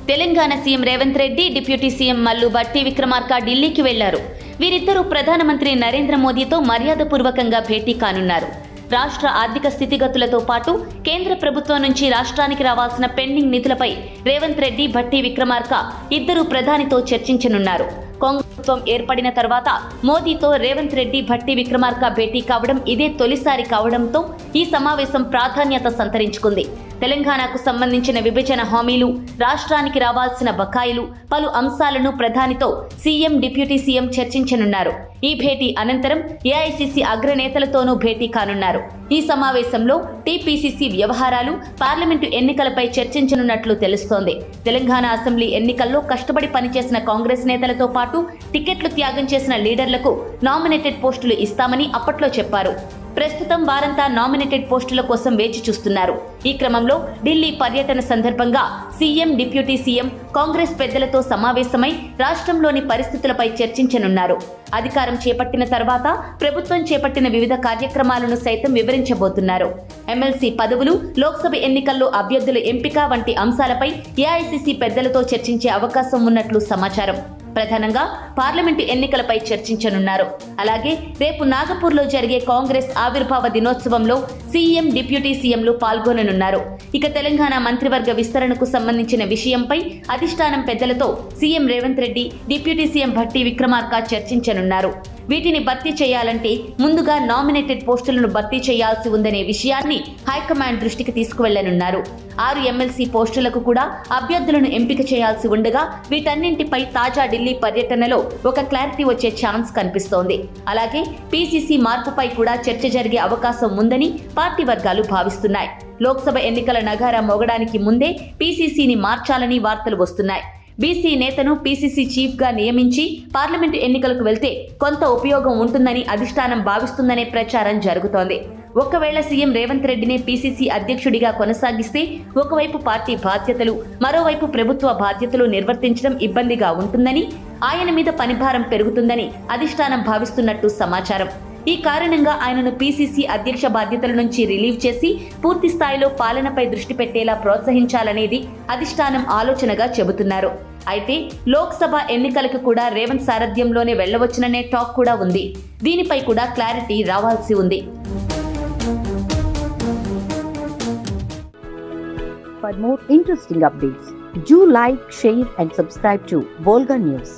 Telangana CM Revanth Reddy, deputy CM Mallu Bhatti Vikramarka ఢిల్లీకి వెళ్లారు. వీరిద్దరూ ప్రధానమంత్రి నరేంద్ర మోదీతో మర్యాదపూర్వకంగా భేటీ కానున్నారు. రాష్ట్ర ఆర్థిక స్థితిగతులతో పాటు కేంద్ర ప్రభుత్వం నుంచి రాష్ట్రానికి రావాల్సిన పెండింగ్ నిధులపై రేవంత్ రెడ్డి, భట్టి విక్రమార్క ఇద్దరు ప్రధానితో చర్చించనున్నారు. కాంగ్రెస్ ప్రభుత్వం ఏర్పడిన తర్వాత మోదీతో రేవంత్ రెడ్డి, భట్టి విక్రమార్క భేటీ కావడం ఇదే తొలిసారి కావడంతో ఈ సమావేశం ప్రాధాన్యత సంతరించుకుంది. తెలంగాణకు సంబంధించిన విభజన హామీలు, రాష్ట్రానికి రావాల్సిన బకాయిలు, పలు అంశాలను ప్రధానితో సీఎం, డిప్యూటీ సీఎం చర్చించనున్నారు. ఈ భేటీ అనంతరం ఏఐసీసీ అగ్రనేతలతోనూ భేటీ కానున్నారు. ఈ సమావేశంలో టీపీసీసీ వ్యవహారాలు, పార్లమెంటు ఎన్నికలపై చర్చించనున్నట్లు తెలుస్తోంది. తెలంగాణ అసెంబ్లీ ఎన్నికల్లో కష్టపడి పనిచేసిన కాంగ్రెస్ నేతలతో పాటు టికెట్లు త్యాగం చేసిన లీడర్లకు నామినేటెడ్ పోస్టులు ఇస్తామని అప్పట్లో చెప్పారు. ప్రస్తుతం వారంతా నామినేటెడ్ పోస్టుల కోసం వేచి చూస్తున్నారు. ఈ క్రమంలో ఢిల్లీ పర్యటన సందర్భంగా సీఎం, డిప్యూటీ సీఎం కాంగ్రెస్ పెద్దలతో సమావేశమై రాష్ట్రంలోని పరిస్థితులపై చర్చించనున్నారు. అధికారం చేపట్టిన తర్వాత ప్రభుత్వం చేపట్టిన వివిధ కార్యక్రమాలను సైతం వివరించబోతున్నారు. ఎమ్మెల్సీ పదవులు, లోక్సభ ఎన్నికల్లో అభ్యర్థుల ఎంపిక వంటి అంశాలపై ఏఐసీసీ పెద్దలతో చర్చించే అవకాశం ఉన్నట్లు సమాచారం. ప్రధానంగా పార్లమెంటు ఎన్నికలపై చర్చించనున్నారు. అలాగే రేపు నాగపూర్లో జరిగే కాంగ్రెస్ ఆవిర్భావ దినోత్సవంలో సీఎం, డిప్యూటీ సీఎంలు పాల్గొననున్నారు. ఇక తెలంగాణ మంత్రివర్గ విస్తరణకు సంబంధించిన విషయంపై అధిష్టానం పెద్దలతో CM Revanth Reddy, deputy CM Bhatti Vikramarka చర్చించనున్నారు. వీటిని భర్తీ చేయాలంటే ముందుగా నామినేటెడ్ పోస్టులను భర్తీ చేయాల్సి ఉందనే విషయాన్ని హైకమాండ్ దృష్టికి తీసుకువెళ్లనున్నారు. 6 ఎమ్మెల్సీ పోస్టులకు కూడా అభ్యర్థులను ఎంపిక చేయాల్సి ఉండగా వీటన్నింటిపై తాజా ఢిల్లీ పర్యటనలో ఒక క్లారిటీ వచ్చే ఛాన్స్ కనిపిస్తోంది. అలాగే పీసీసీ మార్పుపై కూడా చర్చ జరిగే అవకాశం ఉందని పార్టీ వర్గాలు భావిస్తున్నాయి. లోక్సభ ఎన్నికల నగారా మోగడానికి ముందే పీసీసీని మార్చాలని వార్తలు వస్తున్నాయి. బీసీ నేతను పీసీసీ చీఫ్ గా నియమించి పార్లమెంటు ఎన్నికలకు వెళ్తే కొంత ఉపయోగం ఉంటుందని అధిష్టానం భావిస్తుందనే ప్రచారం జరుగుతోంది. ఒకవేళ సీఎం రేవంత్ రెడ్డినే పీసీసీ అధ్యక్షుడిగా కొనసాగిస్తే ఒకవైపు పార్టీ బాధ్యతలు, మరోవైపు ప్రభుత్వ బాధ్యతలు నిర్వర్తించడం ఇబ్బందిగా ఉంటుందని, ఆయన మీద పనిభారం పెరుగుతుందని అధిష్టానం భావిస్తున్నట్టు సమాచారం. ఈ కారణంగా ఆయనను పీసీసీ అధ్యక్ష బాధ్యతల నుంచి రిలీవ్ చేసి పూర్తి స్థాయిలో పాలనపై దృష్టి పెట్టేలా ప్రోత్సహించాలనేది అధిష్టానం ఆలోచనగా చెబుతున్నారు. అయితే లోక్సభ ఎన్నికలకు కూడా రేవంత్ సారథ్యంలోనే వెళ్లవచ్చుననే టాక్ కూడా ఉంది. దీనిపై కూడా క్లారిటీ రావాల్సి ఉంది. For more interesting updates, do like, share and subscribe to Volga News.